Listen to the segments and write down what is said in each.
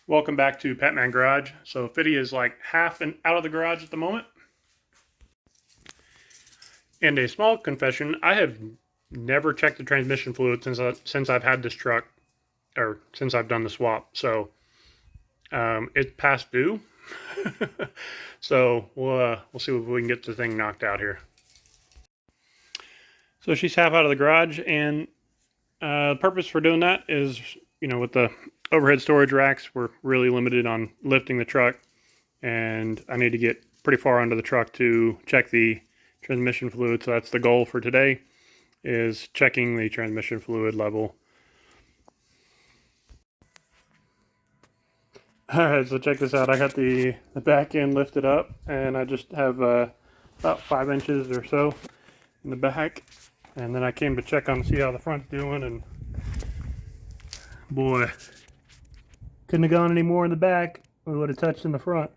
Welcome back to Petman Garage. So Fiddy is like half out of the garage at the moment. And a small confession, I have never checked the transmission fluid since I've had this truck, or since I've done the swap. So it's past due. So we'll see if we can get the thing knocked out here. So she's half out of the garage, and the purpose for doing that is, with the overhead storage racks, we're really limited on lifting the truck, and I need to get pretty far under the truck to check the transmission fluid. So that's the goal for today, is checking the transmission fluid level. Alright, so check this out. I got the back end lifted up, and I just have about 5 inches or so in the back, and then I came to check on to see how the front's doing, and boy, couldn't have gone any more in the back. We would have touched in the front.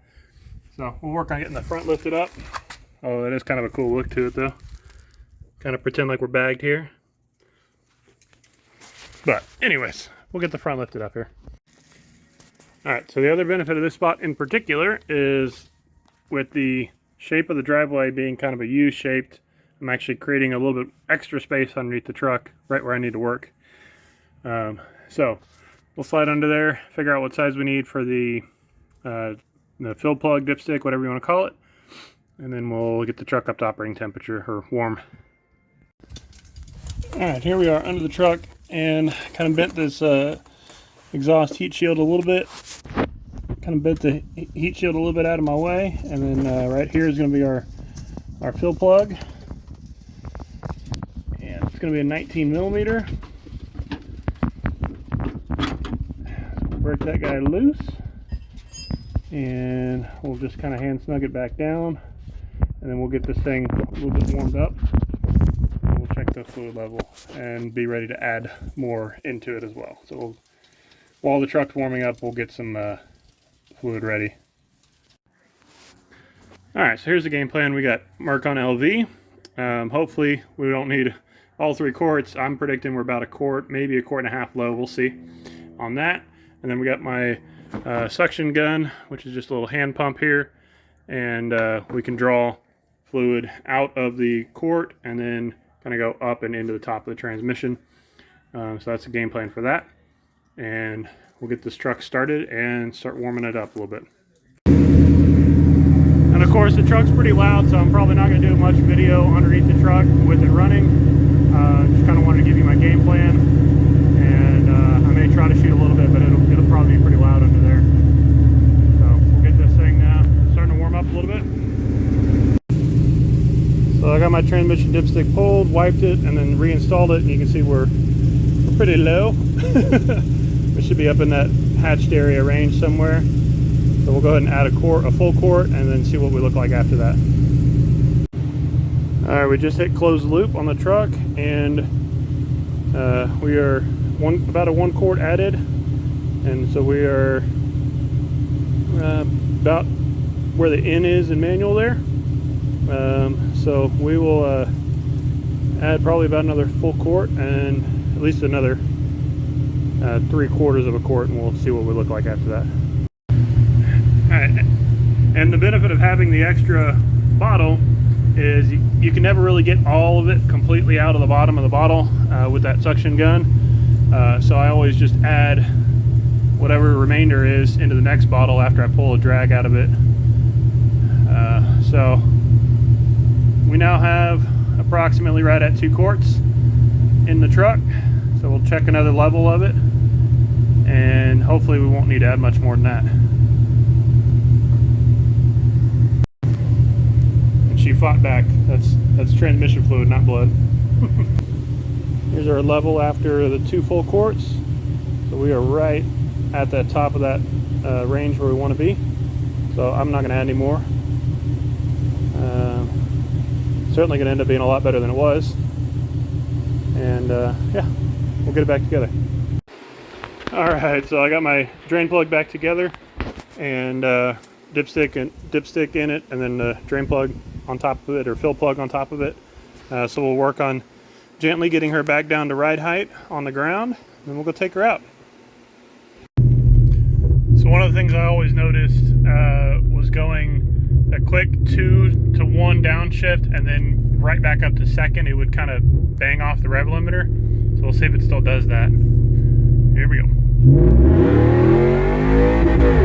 So we'll work on getting the front lifted up. Oh, that is kind of a cool look to it though. Kind of pretend like we're bagged here. But anyways, we'll get the front lifted up here. Alright, so the other benefit of this spot in particular is, with the shape of the driveway being kind of a U-shaped, I'm actually creating a little bit extra space underneath the truck, right where I need to work. So we'll slide under there, figure out what size we need for the fill plug, dipstick, whatever you want to call it, and then we'll get the truck up to operating temperature, or warm. Alright, here we are under the truck, and kind of bent this exhaust heat shield a little bit. Kind of bent the heat shield a little bit out of my way, and then right here is going to be our fill plug, and it's going to be a 19 millimeter. So break that guy loose, and we'll just kind of hand snug it back down, and then we'll get this thing a little bit warmed up. We'll check the fluid level and be ready to add more into it as well. So while the truck's warming up, we'll get some fluid ready. Alright, so here's the game plan. We got Merc on LV. Hopefully we don't need all 3 quarts. I'm predicting we're about a quart, maybe a quart and a half low. We'll see on that. And then we got my suction gun, which is just a little hand pump here. And we can draw fluid out of the quart and then kind of go up and into the top of the transmission. So that's the game plan for that. And we'll get this truck started and start warming it up a little bit. And of course the truck's pretty loud, so I'm probably not going to do much video underneath the truck with it running. Just kind of wanted to give you my game plan, and I may try to shoot a little bit, but it'll probably be pretty loud under there. So we'll get this thing starting to warm up a little bit. So I got my transmission dipstick pulled, wiped it, and then reinstalled it, and you can see we're pretty low. We should be up in that hatched area range somewhere. So we'll go ahead and add a full quart, and then see what we look like after that. Alright, we just hit closed loop on the truck, and we are about a 1 quart added, and so we are about where the N is in manual there. So we will add probably about another full quart, and at least another 3/4 of a quart, and we'll see what we look like after that. Alright, and the benefit of having the extra bottle is you can never really get all of it completely out of the bottom of the bottle with that suction gun. So I always just add whatever remainder is into the next bottle after I pull a drag out of it. So we now have approximately right at 2 quarts in the truck. So we'll check another level of it, and hopefully we won't need to add much more than that. And she fought back. That's transmission fluid, not blood. Here's our level after the 2 full quarts. So we are right at the top of that range where we want to be. So I'm not going to add any more. Certainly going to end up being a lot better than it was. And yeah, we'll get it back together. Alright, so I got my drain plug back together, and dipstick in it, and then the drain plug on top of it, or fill plug on top of it. So we'll work on gently getting her back down to ride height on the ground, and then we'll go take her out. So one of the things I always noticed was going a quick 2 to 1 downshift and then right back up to second, it would kind of bang off the rev limiter. So we'll see if it still does that. Here we go.